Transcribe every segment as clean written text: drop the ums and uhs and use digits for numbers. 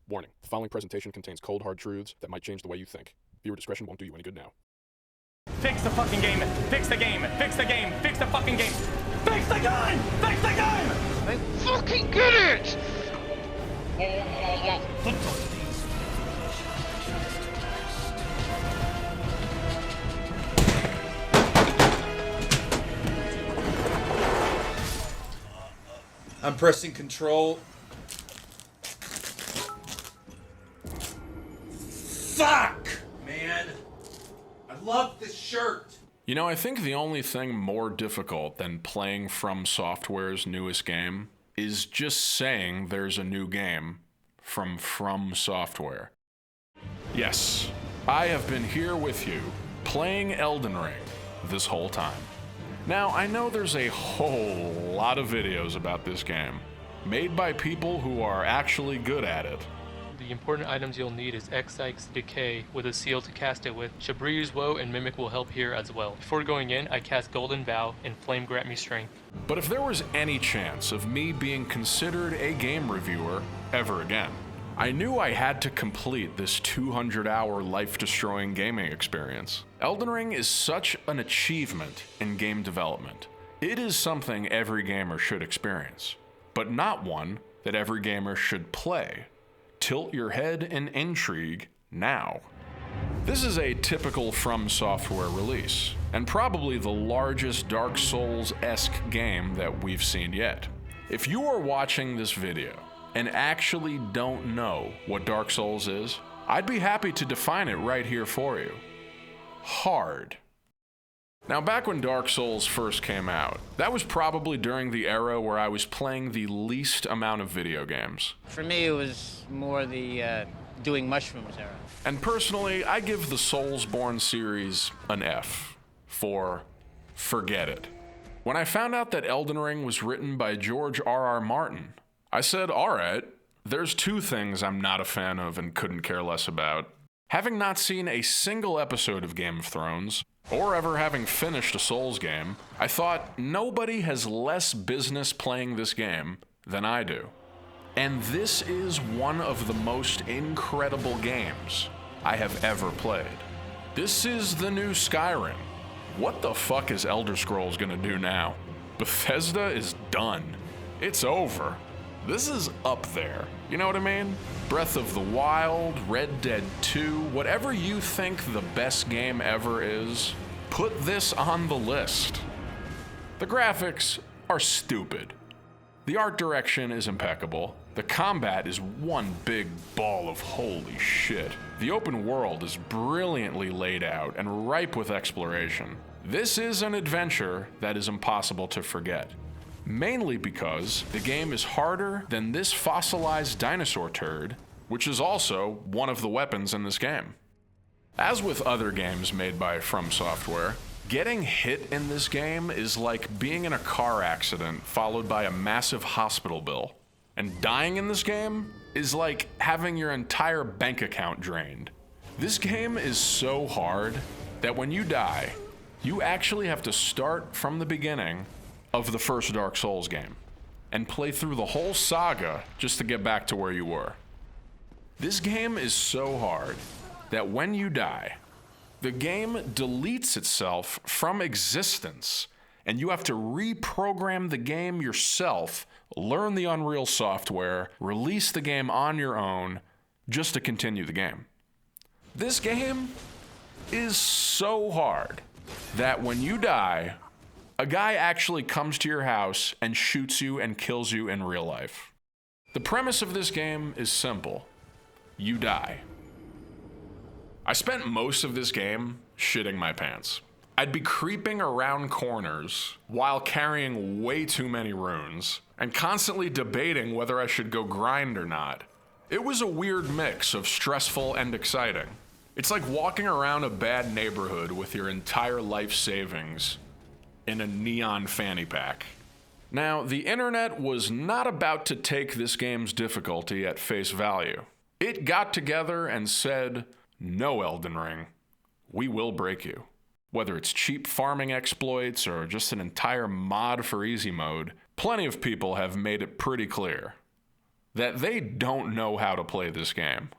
Warning, the following presentation contains cold, hard truths that might change the way you think. Viewer discretion won't do you any good now. Fix the fucking game! Fix the game! Fix the game! Fix the fucking game! Fix the game! Fix the game! I fucking get it! I'm pressing control. Fuck! Man. I love this shirt. You know, I think the only thing more difficult than playing From Software's newest game is just saying there's a new game from Software. Yes, I have been here with you, playing Elden Ring this whole time. Now, I know there's a whole lot of videos about this game, made by people who are actually good at it. The important items you'll need is X-Sykes, Decay, with a seal to cast it with. Shabri's Woe and Mimic will help here as well. Before going in, I cast Golden Vow and Flame grant me strength. But if there was any chance of me being considered a game reviewer ever again, I knew I had to complete this 200-hour life-destroying gaming experience. Elden Ring is such an achievement in game development. It is something every gamer should experience, but not one that every gamer should play. Tilt your head in intrigue now. This is a typical From Software release, and probably the largest Dark Souls-esque game that we've seen yet. If you are watching this video and actually don't know what Dark Souls is, I'd be happy to define it right here for you. Hard. Now, back when Dark Souls first came out, that was probably during the era where I was playing the least amount of video games. For me, it was more the doing mushrooms era. And personally, I give the Soulsborne series an F for forget it. When I found out that Elden Ring was written by George R.R. Martin, I said, alright, there's two things I'm not a fan of and couldn't care less about. Having not seen a single episode of Game of Thrones, or ever having finished a Souls game, I thought nobody has less business playing this game than I do. And this is one of the most incredible games I have ever played. This is the new Skyrim. What the fuck is Elder Scrolls gonna do now? Bethesda is done. It's over. This is up there. You know what I mean? Breath of the Wild, Red Dead 2, whatever you think the best game ever is, put this on the list. The graphics are stupid. The art direction is impeccable. The combat is one big ball of holy shit. The open world is brilliantly laid out and ripe with exploration. This is an adventure that is impossible to forget. Mainly because the game is harder than this fossilized dinosaur turd, which is also one of the weapons in this game. As with other games made by From Software, getting hit in this game is like being in a car accident followed by a massive hospital bill. And dying in this game is like having your entire bank account drained. This game is so hard that when you die, you actually have to start from the beginning of the first Dark Souls game and play through the whole saga just to get back to where you were. This game is so hard that when you die, the game deletes itself from existence and you have to reprogram the game yourself, learn the Unreal software, release the game on your own just to continue the game. This game is so hard that when you die, a guy actually comes to your house and shoots you and kills you in real life. The premise of this game is simple. You die. I spent most of this game shitting my pants. I'd be creeping around corners while carrying way too many runes and constantly debating whether I should go grind or not. It was a weird mix of stressful and exciting. It's like walking around a bad neighborhood with your entire life savings in a neon fanny pack. Now, the internet was not about to take this game's difficulty at face value. It got together and said, no, Elden Ring, we will break you. Whether it's cheap farming exploits or just an entire mod for easy mode, plenty of people have made it pretty clear. that they don't know how to play this game.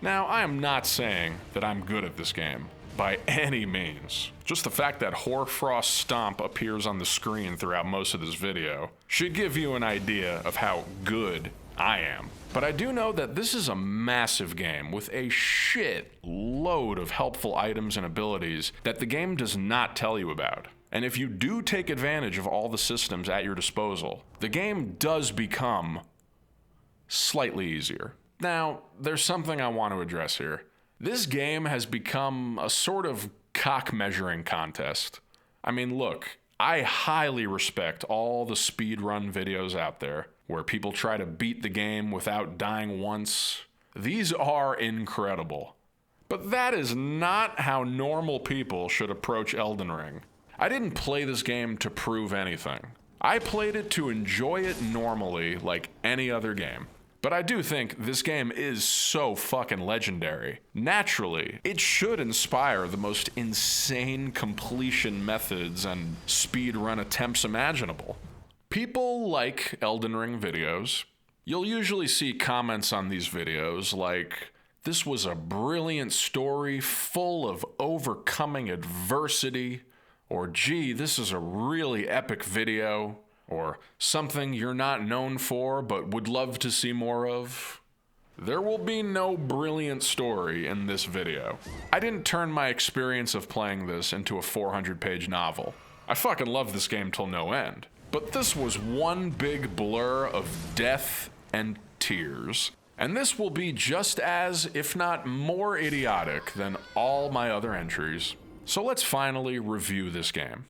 Now, I am not saying that I'm good at this game, by any means. Just the fact that Hoarfrost Stomp appears on the screen throughout most of this video should give you an idea of how good I am. But I do know that this is a massive game with a shit load of helpful items and abilities that the game does not tell you about. And if you do take advantage of all the systems at your disposal, the game does become slightly easier. Now, there's something I want to address here. This game has become a sort of cock measuring contest. I mean, look, I highly respect all the speedrun videos out there where people try to beat the game without dying once. These are incredible. But that is not how normal people should approach Elden Ring. I didn't play this game to prove anything. I played it to enjoy it normally like any other game. But I do think this game is so fucking legendary. Naturally, it should inspire the most insane completion methods and speedrun attempts imaginable. People like Elden Ring videos. You'll usually see comments on these videos like, "This was a brilliant story full of overcoming adversity," or "Gee, this is a really epic video," or "something you're not known for but would love to see more of." There will be no brilliant story in this video. I didn't turn my experience of playing this into a 400-page novel. I fucking love this game till no end. But this was one big blur of death and tears. And this will be just as, if not more idiotic than all my other entries. So let's finally review this game.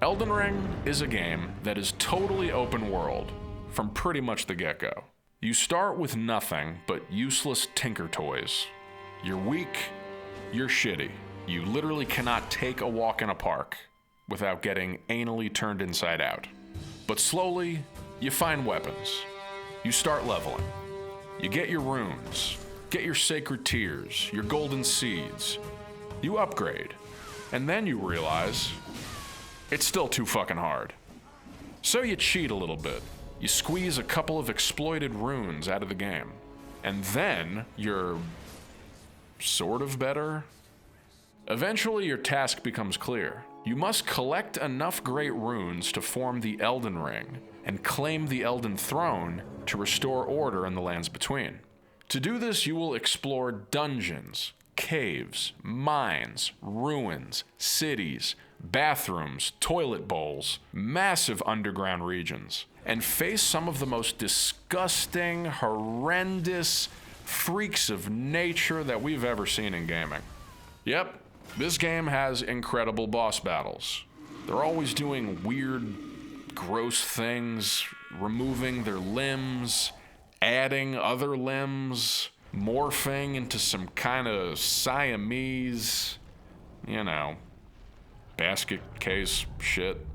Elden Ring is a game that is totally open world from pretty much the get-go. You start with nothing but useless tinker toys. You're weak, you're shitty. You literally cannot take a walk in a park without getting anally turned inside out. But slowly, you find weapons. You start leveling. You get your runes, get your sacred tears, your golden seeds. You upgrade. And then you realize it's still too fucking hard. So you cheat a little bit. You squeeze a couple of exploited runes out of the game. And then you're sort of better. Eventually your task becomes clear. You must collect enough great runes to form the Elden Ring and claim the Elden Throne to restore order in the lands between. To do this, you will explore dungeons, caves, mines, ruins, cities, bathrooms, toilet bowls, massive underground regions, and face some of the most disgusting, horrendous freaks of nature that we've ever seen in gaming. Yep, this game has incredible boss battles. They're always doing weird, gross things, removing their limbs, adding other limbs, morphing into some kind of Siamese, basket case shit.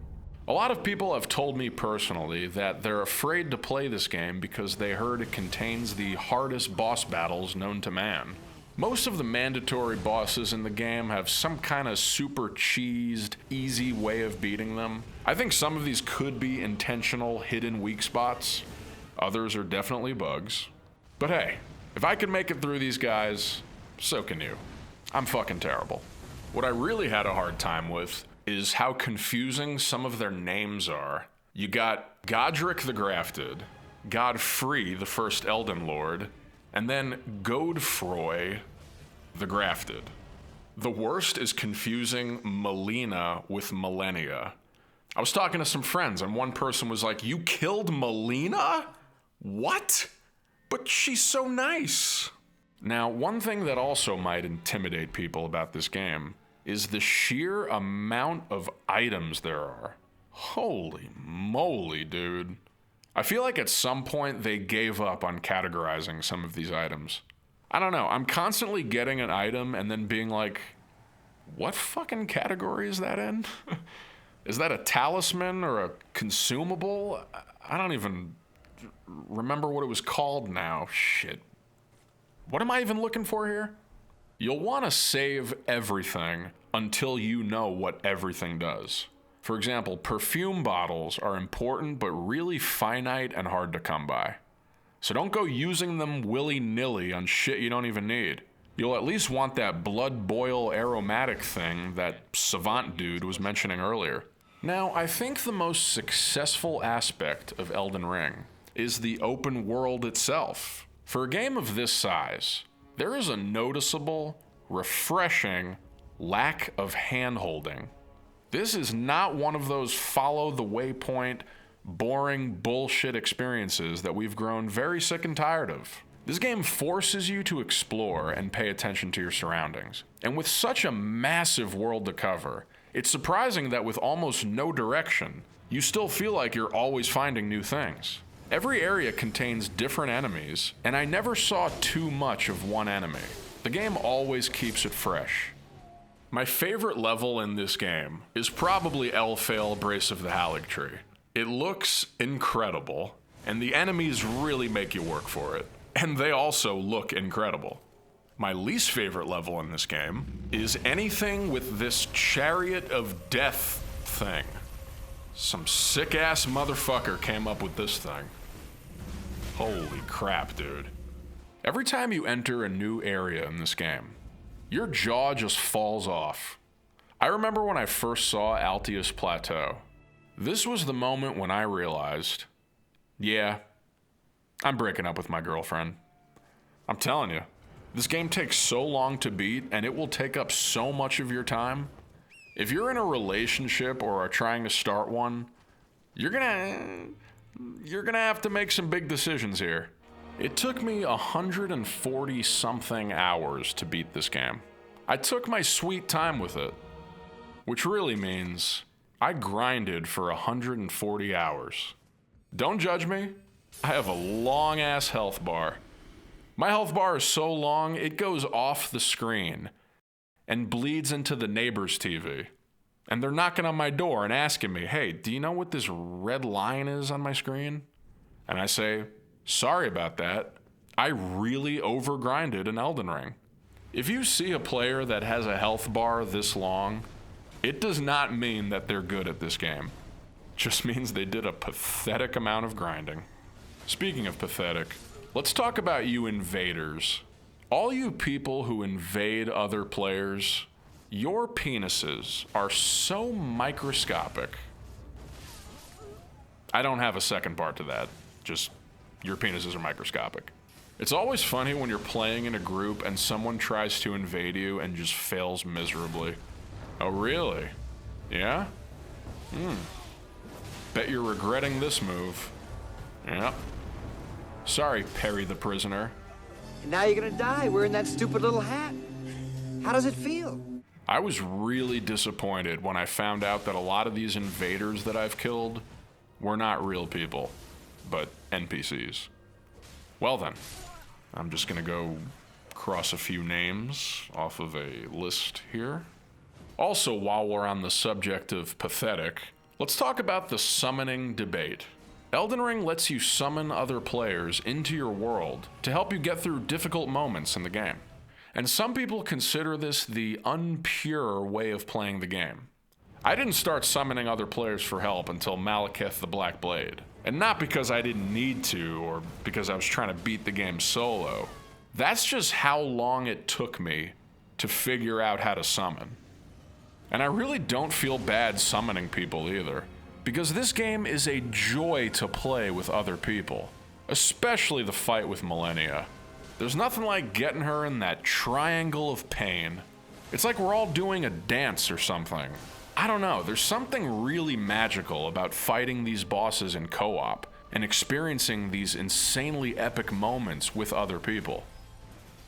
A lot of people have told me personally that they're afraid to play this game because they heard it contains the hardest boss battles known to man. Most of the mandatory bosses in the game have some kind of super cheesed, easy way of beating them. I think some of these could be intentional hidden weak spots. Others are definitely bugs. But hey, if I can make it through these guys, so can you. I'm fucking terrible. What I really had a hard time with is how confusing some of their names are. You got Godric the Grafted, Godfrey the First Elden Lord, and then Godefroy the Grafted. The worst is confusing Melina with Millennia. I was talking to some friends and one person was like, "You killed Melina? What? But she's so nice." Now, one thing that also might intimidate people about this game is the sheer amount of items there are. Holy moly, dude. I feel like at some point they gave up on categorizing some of these items. I don't know, I'm constantly getting an item and then being like, what fucking category is that in? Is that a talisman or a consumable? I don't even remember what it was called now. Shit. What am I even looking for here? You'll want to save everything until you know what everything does. For example, perfume bottles are important but really finite and hard to come by. So don't go using them willy-nilly on shit you don't even need. You'll at least want that blood boil aromatic thing that savant dude was mentioning earlier. Now, I think the most successful aspect of Elden Ring is the open world itself. For a game of this size, there is a noticeable, refreshing lack of hand-holding. This is not one of those follow the waypoint, boring bullshit experiences that we've grown very sick and tired of. This game forces you to explore and pay attention to your surroundings. And with such a massive world to cover, it's surprising that with almost no direction, you still feel like you're always finding new things. Every area contains different enemies, and I never saw too much of one enemy. The game always keeps it fresh. My favorite level in this game is probably Elfale Brace of the Erdtree. It looks incredible, and the enemies really make you work for it. And they also look incredible. My least favorite level in this game is anything with this Chariot of Death thing. Some sick-ass motherfucker came up with this thing. Holy crap, dude. Every time you enter a new area in this game, your jaw just falls off. I remember when I first saw Altius Plateau. This was the moment when I realized, yeah, I'm breaking up with my girlfriend. I'm telling you, this game takes so long to beat, and it will take up so much of your time. If you're in a relationship or are trying to start one, you're gonna have to make some big decisions here. It took me 140 something hours to beat this game. I took my sweet time with it, which really means I grinded for 140 hours. Don't judge me. I have a long ass health bar. My health bar is so long it goes off the screen and bleeds into the neighbor's TV. And they're knocking on my door and asking me, hey, do you know what this red line is on my screen? And I say, sorry about that. I really overgrinded in Elden Ring. If you see a player that has a health bar this long, it does not mean that they're good at this game. It just means they did a pathetic amount of grinding. Speaking of pathetic, let's talk about you invaders. All you people who invade other players, your penises are so microscopic. I don't have a second part to that. Just, your penises are microscopic. It's always funny when you're playing in a group and someone tries to invade you and just fails miserably. Oh, really? Yeah? Bet you're regretting this move. Yep. Sorry, Perry the prisoner. And now you're gonna die wearing that stupid little hat. How does it feel? I was really disappointed when I found out that a lot of these invaders that I've killed were not real people, but NPCs. Well then, I'm just gonna go cross a few names off of a list here. Also, while we're on the subject of pathetic, let's talk about the summoning debate. Elden Ring lets you summon other players into your world to help you get through difficult moments in the game. And some people consider this the unpure way of playing the game. I didn't start summoning other players for help until Malekith the Black Blade. And not because I didn't need to or because I was trying to beat the game solo. That's just how long it took me to figure out how to summon. And I really don't feel bad summoning people either, because this game is a joy to play with other people, especially the fight with Millennia. There's nothing like getting her in that triangle of pain. It's like we're all doing a dance or something. I don't know, there's something really magical about fighting these bosses in co-op and experiencing these insanely epic moments with other people.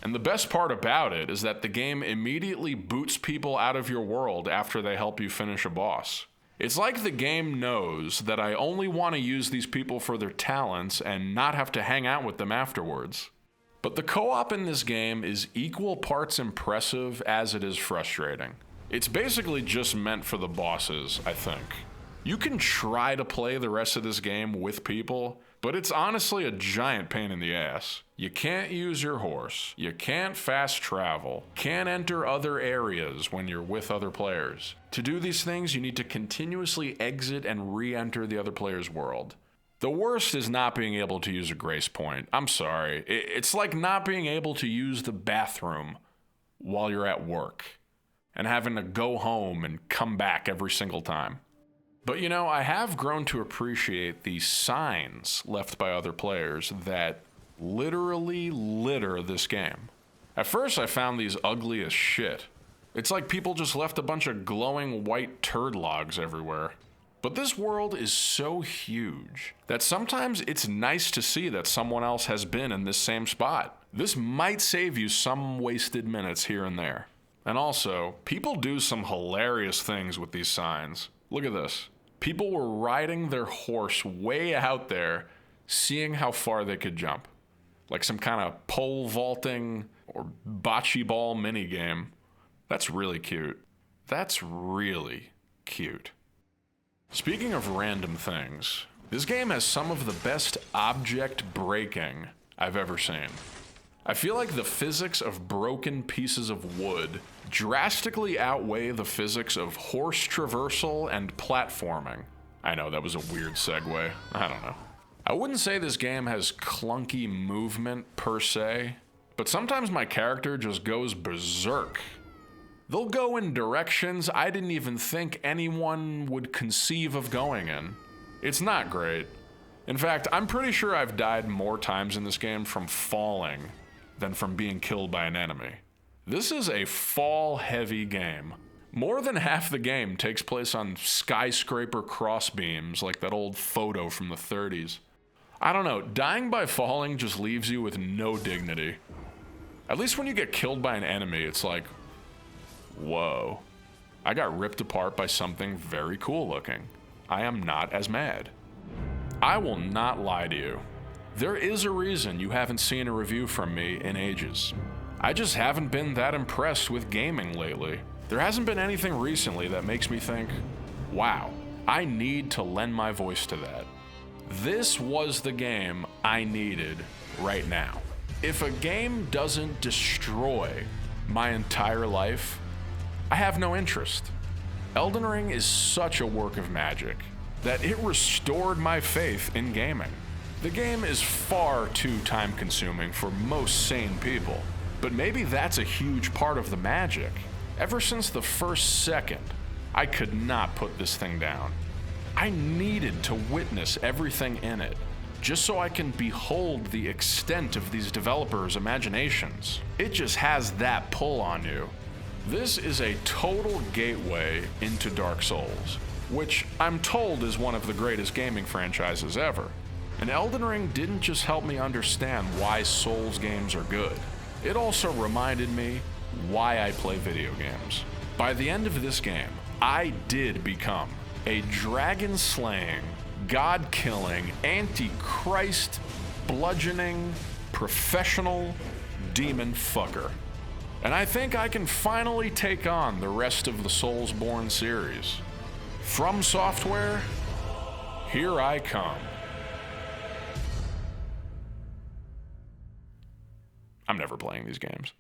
And the best part about it is that the game immediately boots people out of your world after they help you finish a boss. It's like the game knows that I only want to use these people for their talents and not have to hang out with them afterwards. But the co-op in this game is equal parts impressive as it is frustrating. It's basically just meant for the bosses, I think. You can try to play the rest of this game with people, but it's honestly a giant pain in the ass. You can't use your horse, you can't fast travel, can't enter other areas when you're with other players. To do these things, you need to continuously exit and re-enter the other player's world. The worst is not being able to use a grace point. I'm sorry. It's like not being able to use the bathroom while you're at work and having to go home and come back every single time. But you know, I have grown to appreciate the signs left by other players that literally litter this game. At first, I found these ugly as shit. It's like people just left a bunch of glowing white turd logs everywhere. But this world is so huge that sometimes it's nice to see that someone else has been in this same spot. This might save you some wasted minutes here and there. And also, people do some hilarious things with these signs. Look at this. People were riding their horse way out there, seeing how far they could jump. Like some kind of pole vaulting or bocce ball minigame. That's really cute. That's really cute. Speaking of random things, this game has some of the best object breaking I've ever seen. I feel like the physics of broken pieces of wood drastically outweigh the physics of horse traversal and platforming. I know, that was a weird segue. I don't know. I wouldn't say this game has clunky movement per se, but sometimes my character just goes berserk. They'll go in directions I didn't even think anyone would conceive of going in. It's not great. In fact, I'm pretty sure I've died more times in this game from falling than from being killed by an enemy. This is a fall-heavy game. More than half the game takes place on skyscraper crossbeams like that old photo from the 30s. I don't know, dying by falling just leaves you with no dignity. At least when you get killed by an enemy, it's like, whoa, I got ripped apart by something very cool looking. I am not as mad. I will not lie to you. There is a reason you haven't seen a review from me in ages. I just haven't been that impressed with gaming lately. There hasn't been anything recently that makes me think, wow, I need to lend my voice to that. This was the game I needed right now. If a game doesn't destroy my entire life, I have no interest. Elden Ring is such a work of magic that it restored my faith in gaming. The game is far too time-consuming for most sane people, but maybe that's a huge part of the magic. Ever since the first second, I could not put this thing down. I needed to witness everything in it, just so I can behold the extent of these developers' imaginations. It just has that pull on you. This is a total gateway into Dark Souls, which I'm told is one of the greatest gaming franchises ever. And Elden Ring didn't just help me understand why Souls games are good. It also reminded me why I play video games. By the end of this game, I did become a dragon-slaying, god-killing, antichrist, bludgeoning, professional demon fucker. And I think I can finally take on the rest of the Soulsborne series. From Software, here I come. I'm never playing these games.